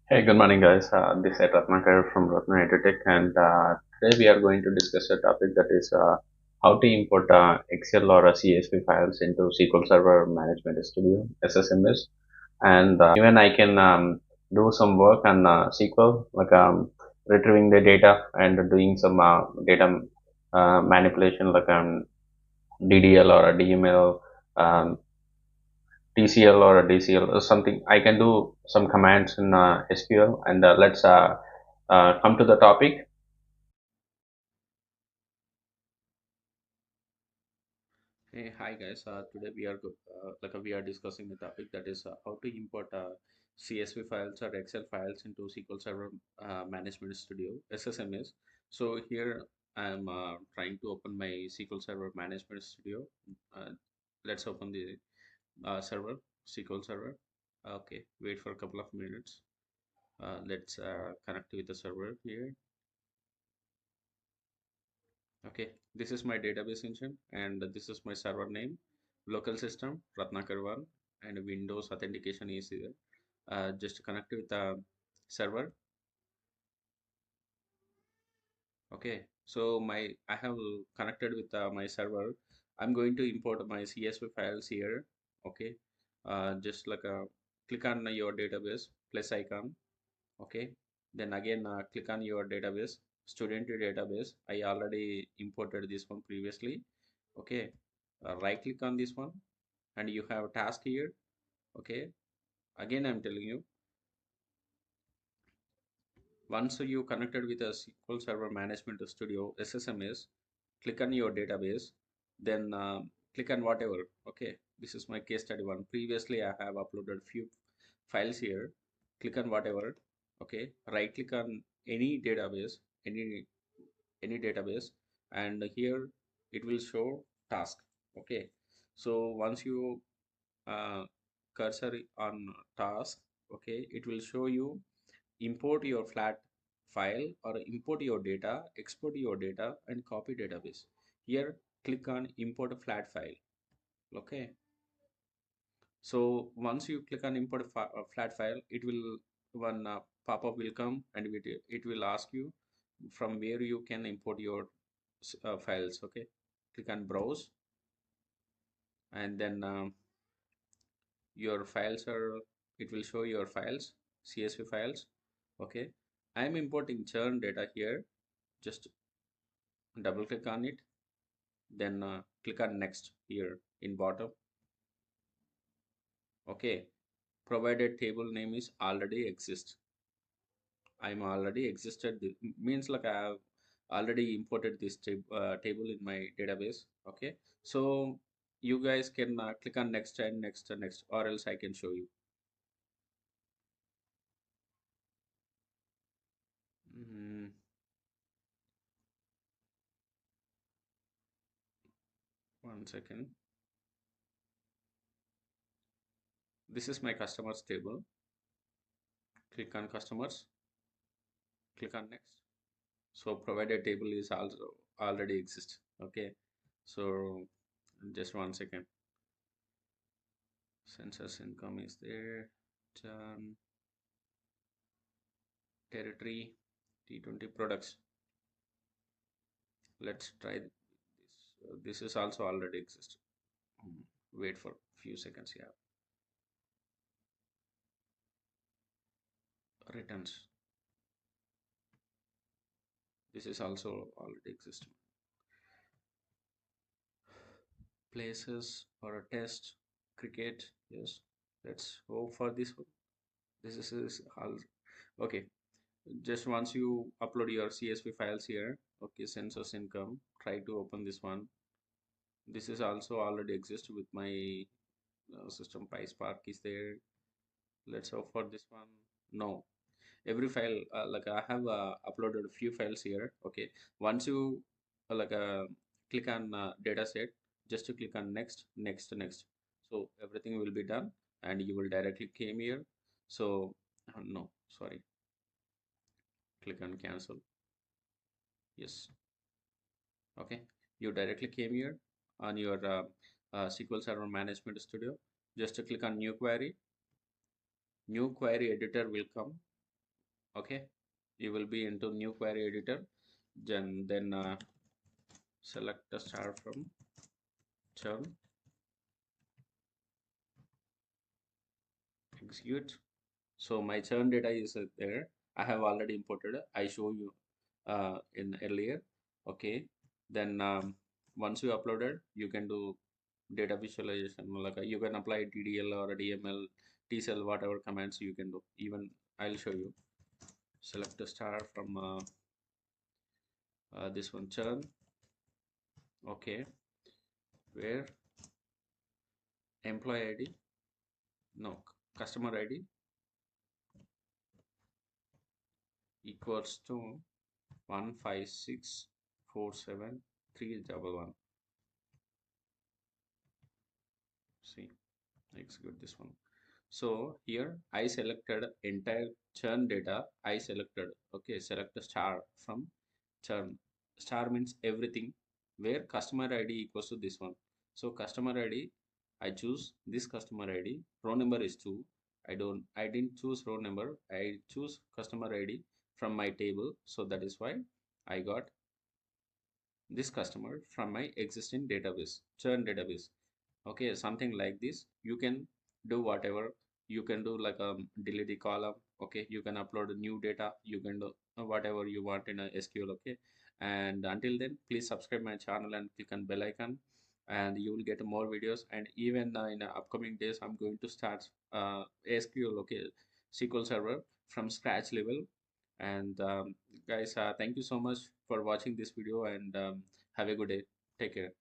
Hey, good morning, guys. This is Ratnakar from Ratna EduTech, and today we are going to discuss a topic that is how to import Excel or CSV files into SQL Server Management Studio (SSMS). And even I can do some work on SQL, like retrieving the data and doing some data manipulation, like DDL or a DML, um, TCL or a DCL or something. I can do some commands in SQL, and let's come to the topic. Hey, hi guys. Today we are discussing the topic that is how to import CSV files or Excel files into SQL Server Management Studio (SSMS). So here I am trying to open my SQL Server Management Studio. Uh, let's open the server, SQL Server. Okay, wait for a couple of minutes. Let's connect with the server here. Okay, this is my database engine and this is my server name, local system, Ratnakar 1, and Windows authentication is here. Just connect with the server. Okay, so I have connected with my server. I'm going to import my CSV files here. Okay, just like click on your database plus icon. Okay, then again click on your database, student database. I already imported this one previously. Okay, right click on this one and you have a task here. Okay, again I'm telling you, once you connected with a SQL Server Management Studio SSMS, click on your database, then click on whatever. Okay, this is my case study one. Previously I have uploaded few files here. Click on whatever. Okay, right click on any database, any any database, and here it will show task. Okay, so once you uh, cursor on task, okay, it will show you import your flat file or import your data, export your data, and copy database. Here click on import a flat file. Okay, so once you click on import a flat file, it will one pop-up will come and it will ask you from where you can import your files. Okay, click on browse, and then your files are, it will show your files, CSV files. Okay, I am importing churn data here. Just double click on it, then click on next here in bottom. Okay, provided table name is already exist. I'm already existed means like I have already imported this table in my database. Okay, so you guys can click on next and next and next, or else I can show you. Mm, 1 second. This is my customers table. Click on customers, click on next. So provided table is also already exist. Okay, so just 1 second. Census income is there. Done. Territory T20 products. Let's try this. This is also already exist. Wait for few seconds. Yeah, returns. This is also already exist. Places for a test. Cricket. Yes. Let's go for this one. This is all okay. Just once you upload your CSV files here. Okay, census income. Try to open this one. This is also already exist with my system. PySpark is there. Let's go for this one. No, every file like I have uploaded a few files here. Okay, once you like click on data set, just to click on next, next, next. So everything will be done and you will directly came here. So no, sorry, click on cancel. Yes. Okay, you directly came here on your SQL Server Management Studio. Just to click on new query. New query editor will come. Okay, you will be into new query editor. Then select the star from churn, execute. So my churn data is there. I have already imported. I show you in earlier. Okay. Then once you uploaded, you can do data visualization. Like you can apply DDL or DML, TCL, whatever commands you can do. Even I'll show you. Select the star from this one churn. Okay. Where employee ID? No, customer ID equals to 1564731. See, execute this one. So here I selected entire churn data. I selected, okay, select the star from churn. Star means everything where customer ID equals to this one. So customer ID, I choose this customer ID. Row number is 2. I didn't choose row number. I choose customer ID from my table. So that is why I got this customer from my existing database, churn database. Okay, something like this. You can do whatever. You can do like delete the column. Okay, you can upload new data. You can do whatever you want in a SQL. Okay, and until then, please subscribe my channel and click on bell icon, and you will get more videos. And even in the upcoming days, I'm going to start SQL. Okay, SQL Server from scratch level. And guys, thank you so much for watching this video, and have a good day. Take care.